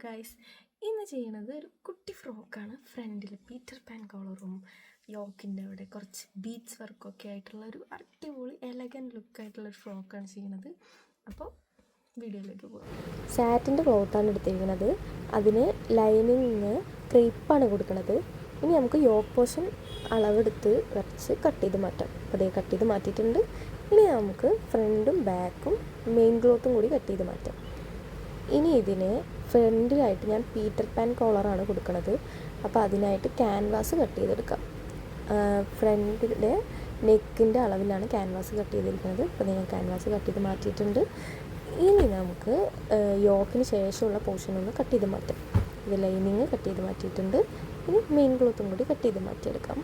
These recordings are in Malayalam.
ഗൈസ്, ഇന്ന് ചെയ്യുന്നത് ഒരു കുട്ടി ഫ്രോക്കാണ്. ഫ്രണ്ടിൽ പീറ്റർ പാൻ കോളറും യോക്കിൻ്റെ അവിടെ കുറച്ച് ബീഡ്സ് വർക്കൊക്കെ ആയിട്ടുള്ള ഒരു അടിപൊളി എലഗൻറ്റ് ലുക്കായിട്ടുള്ളൊരു ഫ്രോക്കാണ് ചെയ്യുന്നത്. അപ്പോൾ വീഡിയോയിലേക്ക് പോകാം. സാറ്റിൻ്റെ ക്ലോത്താണ് എടുത്തിരിക്കുന്നത്. അതിന് ലൈനിങ് ക്രീപ്പാണ് കൊടുക്കുന്നത്. ഇനി നമുക്ക് യോക്ക് പോർഷൻ അളവെടുത്ത് വരച്ച് കട്ട് ചെയ്ത് മാറ്റാം. അപ്പോൾ അതേ കട്ട് ചെയ്ത് മാറ്റിയിട്ടുണ്ട്. ഇനി നമുക്ക് ഫ്രണ്ടും ബാക്കും മെയിൻ ക്ലോത്തും കൂടി കട്ട് ചെയ്ത് മാറ്റാം. ഇനി ഇതിന് ഫ്രണ്ടിലായിട്ട് ഞാൻ പീറ്റർ പാൻ കോളറാണ് കൊടുക്കുന്നത്. അപ്പോൾ അതിനായിട്ട് ക്യാൻവാസ് കട്ട് ചെയ്തെടുക്കാം. ഫ്രണ്ടിൻ്റെ നെക്കിൻ്റെ അളവിലാണ് ക്യാൻവാസ് കട്ട് ചെയ്തിരിക്കുന്നത്. അപ്പോൾ ഞാൻ ക്യാൻവാസ് കട്ട് ചെയ്ത് മാറ്റിയിട്ടുണ്ട്. ഇനി നമുക്ക് യോക്കിന് ശേഷമുള്ള പോർഷൻ ഒന്ന് കട്ട് ചെയ്ത് മാറ്റാം. ഇത് ലൈനിങ് കട്ട് ചെയ്ത് മാറ്റിയിട്ടുണ്ട്. ഇനി മെയിൻ ക്ലോത്തും കൂടി കട്ട് ചെയ്ത് മാറ്റിയെടുക്കാം.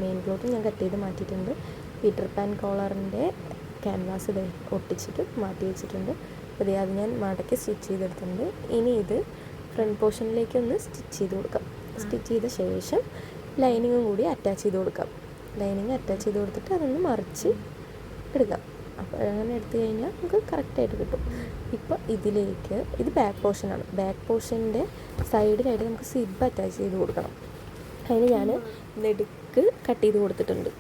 മെയിൻ ക്ലോത്തും ഞാൻ കട്ട് ചെയ്ത് മാറ്റിയിട്ടുണ്ട്. പീറ്റർ പാൻ കോളറിൻ്റെ ക്യാൻവാസ് ഒട്ടിച്ചിട്ട് മാറ്റി വെച്ചിട്ടുണ്ട്. അപ്പോൾ അത് ഞാൻ മടക്കി സ്റ്റിച്ച് ചെയ്തെടുത്തിട്ടുണ്ട്. ഇനി ഇത് ഫ്രണ്ട് പോർഷനിലേക്ക് ഒന്ന് സ്റ്റിച്ച് ചെയ്ത് കൊടുക്കാം. സ്റ്റിച്ച് ചെയ്ത ശേഷം ലൈനിങ്ങും കൂടി അറ്റാച്ച് ചെയ്ത് കൊടുക്കാം. ലൈനിങ് അറ്റാച്ച് ചെയ്ത് കൊടുത്തിട്ട് അതൊന്ന് മറിച്ച് എടുക്കാം. അപ്പോൾ അങ്ങനെ എടുത്തു കഴിഞ്ഞാൽ നമുക്ക് കറക്റ്റായിട്ട് കിട്ടും. ഇപ്പോൾ ഇതിലേക്ക് ഇത് ബാക്ക് പോർഷനാണ്. ബാക്ക് പോർഷൻ്റെ സൈഡിലായിട്ട് നമുക്ക് സിബ് അറ്റാച്ച് ചെയ്ത് കൊടുക്കണം. അതിന് ഞാൻ നെടുക്ക് കട്ട് ചെയ്ത് കൊടുത്തിട്ടുണ്ട്.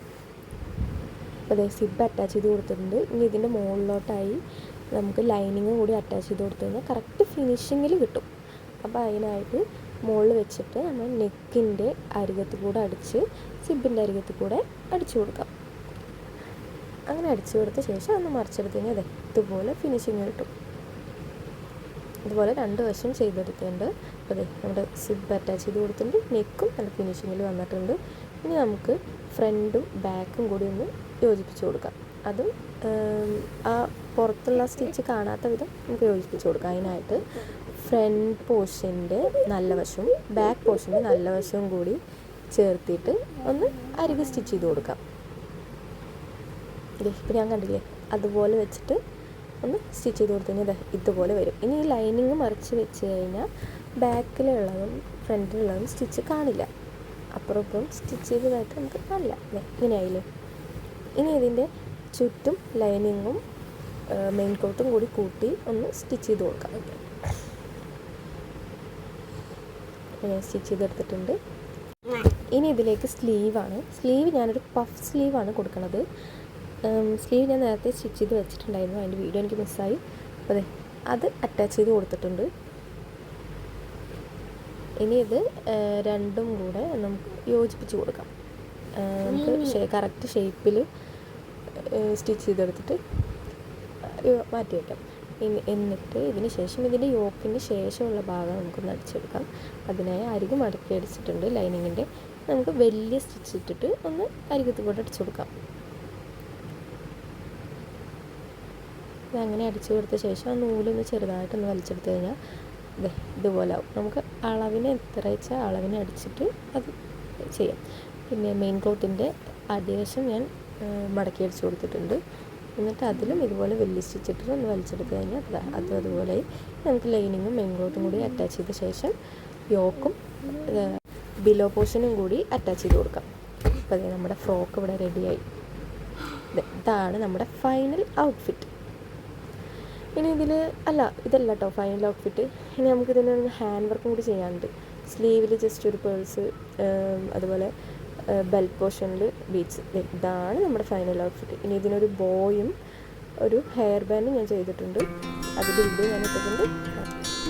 അപ്പോൾ അതേ സിബ് അറ്റാച്ച് ചെയ്ത് കൊടുത്തിട്ടുണ്ട്. ഇനി ഇതിൻ്റെ മുകളിലോട്ടായി നമുക്ക് ലൈനിങ്ങും കൂടി അറ്റാച്ച് ചെയ്ത് കൊടുത്തു കഴിഞ്ഞാൽ കറക്റ്റ് ഫിനിഷിങ്ങിൽ കിട്ടും. അപ്പോൾ അതിനായിട്ട് മുകളിൽ വെച്ചിട്ട് നമ്മൾ നെക്കിൻ്റെ അരികത്ത് കൂടെ അടിച്ച് സിബിൻ്റെ അരികത്ത് കൂടെ അടിച്ചു കൊടുക്കാം. അങ്ങനെ അടിച്ചു കൊടുത്ത ശേഷം ഒന്ന് മറിച്ചെടുത്ത് കഴിഞ്ഞാൽ അതെ ഇതുപോലെ ഫിനിഷിങ് കിട്ടും. ഇതുപോലെ രണ്ട് വശം ചെയ്തെടുത്തിട്ടുണ്ട്. അപ്പോൾ അതെ നമ്മുടെ സിബ് അറ്റാച്ച് ചെയ്ത് കൊടുത്തിട്ടുണ്ട്. നെക്കും നല്ല ഫിനിഷിങ്ങിൽ വന്നിട്ടുണ്ട്. ഇനി നമുക്ക് ഫ്രണ്ടും ബാക്കും കൂടി ഒന്ന് യോജിപ്പിച്ച് കൊടുക്കാം. അതും ആ പുറത്തുള്ള സ്റ്റിച്ച് കാണാത്ത വിധം നമുക്ക് യോജിപ്പിച്ച് കൊടുക്കാം. അതിനായിട്ട് ഫ്രണ്ട് പോർഷൻ്റെ നല്ല വശവും ബാക്ക് പോർഷൻ്റെ നല്ല വശവും കൂടി ചേർത്തിട്ട് ഒന്ന് അരികെ സ്റ്റിച്ച് ചെയ്ത് കൊടുക്കാം. ഇപ്പോൾ ഞാൻ കണ്ടില്ലേ അതുപോലെ വെച്ചിട്ട് ഒന്ന് സ്റ്റിച്ച് ചെയ്ത് കൊടുത്തു കഴിഞ്ഞാൽ ഇതുപോലെ വരും. ഇനി ഈ ലൈനിങ് മറിച്ച് വെച്ച് കഴിഞ്ഞാൽ ബാക്കിലുള്ളതും ഫ്രണ്ടിലുള്ളതും സ്റ്റിച്ച് കാണില്ല. അപ്പുറം ഇപ്പുറം സ്റ്റിച്ച് ചെയ്തതായിട്ട് നമുക്ക് കാണില്ല. ഇങ്ങനെയായില്ലേ. ഇനി ഇതിൻ്റെ ചുറ്റും ലൈനിങ്ങും മെയിൻ കോട്ടും കൂടി കൂട്ടി ഒന്ന് സ്റ്റിച്ച് ചെയ്ത് കൊടുക്കാം. ഞാൻ സ്റ്റിച്ച് ചെയ്തെടുത്തിട്ടുണ്ട്. ഇനി ഇതിലേക്ക് സ്ലീവാണ്. സ്ലീവ് ഞാനൊരു പഫ് സ്ലീവാണ് കൊടുക്കുന്നത്. സ്ലീവ് ഞാൻ നേരത്തെ സ്റ്റിച്ച് ചെയ്ത് വെച്ചിട്ടുണ്ടായിരുന്നു. അതിൻ്റെ വീഡിയോ എനിക്ക് മിസ്സായി. അപ്പോൾ അതെ അത് അറ്റാച്ച് ചെയ്ത് കൊടുത്തിട്ടുണ്ട്. ഇനി ഇത് രണ്ടും കൂടെ നമുക്ക് യോജിപ്പിച്ച് കൊടുക്കാം. നമുക്ക് കറക്റ്റ് ഷേപ്പിൽ സ്റ്റിച്ച് ചെയ്തെടുത്തിട്ട് മാറ്റി വയ്ക്കാം. എന്നിട്ട് ഇതിന് ശേഷം ഇതിൻ്റെ യോക്കിന് ശേഷമുള്ള ഭാഗം നമുക്കൊന്ന് അടിച്ചെടുക്കാം. അതിനായി അരികു മടക്കി അടിച്ചിട്ടുണ്ട് ലൈനിങ്ങിൻ്റെ. നമുക്ക് വലിയ സ്റ്റിച്ച് ഇട്ടിട്ട് ഒന്ന് അരികത്ത് കൂടെ അടിച്ചു കൊടുക്കാം. ഇതങ്ങനെ അടിച്ചു കൊടുത്ത ശേഷം ആ നൂലൊന്ന് ചെറുതായിട്ടൊന്ന് വലിച്ചെടുത്ത് കഴിഞ്ഞാൽ ഇതുപോലെ ആവും. നമുക്ക് അളവിന് എത്ര വെച്ചാൽ അളവിന് അടിച്ചിട്ട് അത് ചെയ്യാം. പിന്നെ മെയിൻ ക്ലോത്തിൻ്റെ അടിവശം ഞാൻ മടക്കി അടിച്ചു കൊടുത്തിട്ടുണ്ട്. എന്നിട്ട് അതിലും ഇതുപോലെ വലിയ സ്റ്റിച്ചിട്ട് ഒന്ന് വലിച്ചെടുത്ത് കഴിഞ്ഞാൽ അതുപോലെ നമുക്ക് ലൈനിങ്ങും മെയിൻ ക്ലോത്തും കൂടി അറ്റാച്ച് ചെയ്ത ശേഷം യോക്കും ബിലോ പോർഷനും കൂടി അറ്റാച്ച് ചെയ്ത് കൊടുക്കാം. അപ്പോൾ അതെ നമ്മുടെ ഫ്രോക്ക് ഇവിടെ റെഡിയായി. ഇതാണ് നമ്മുടെ ഫൈനൽ ഔട്ട്ഫിറ്റ്. ഇനി ഇതല്ല കേട്ടോ ഫൈനൽ ഔട്ട്ഫിറ്റ്. ഇനി നമുക്കിതിന് ഹാൻഡ് വർക്കും കൂടി ചെയ്യാനുണ്ട്. സ്ലീവിൽ ജസ്റ്റ് ഒരു പേഴ്സ്, അതുപോലെ ബെൽറ്റ് പോർഷനിൽ ബീഡ്സ്. ഇതാണ് നമ്മുടെ ഫൈനൽ ഔട്ട്ഫിറ്റ്. ഇനി ഇതിനൊരു ബോയും ഒരു ഹെയർ ബാൻഡും ഞാൻ ചെയ്തിട്ടുണ്ട്. അതിൻ്റെ വീഡിയോ ഞാൻ ഇട്ടിട്ടുണ്ട്.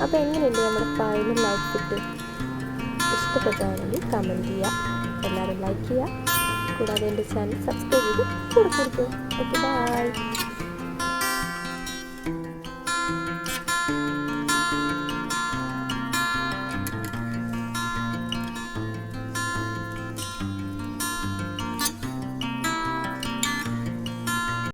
അപ്പോൾ എങ്ങനെയുണ്ട് നമ്മുടെ ഫൈനൽ ഔട്ട്ഫിറ്റ്? ഇഷ്ടപ്പെട്ടാണെങ്കിൽ കമൻറ്റ് ചെയ്യുക, എല്ലാവരും ലൈക്ക് ചെയ്യുക, കൂടാതെ എൻ്റെ ചാനൽ സബ്സ്ക്രൈബ് ചെയ്ത് കൊടുക്കും. Okay, by.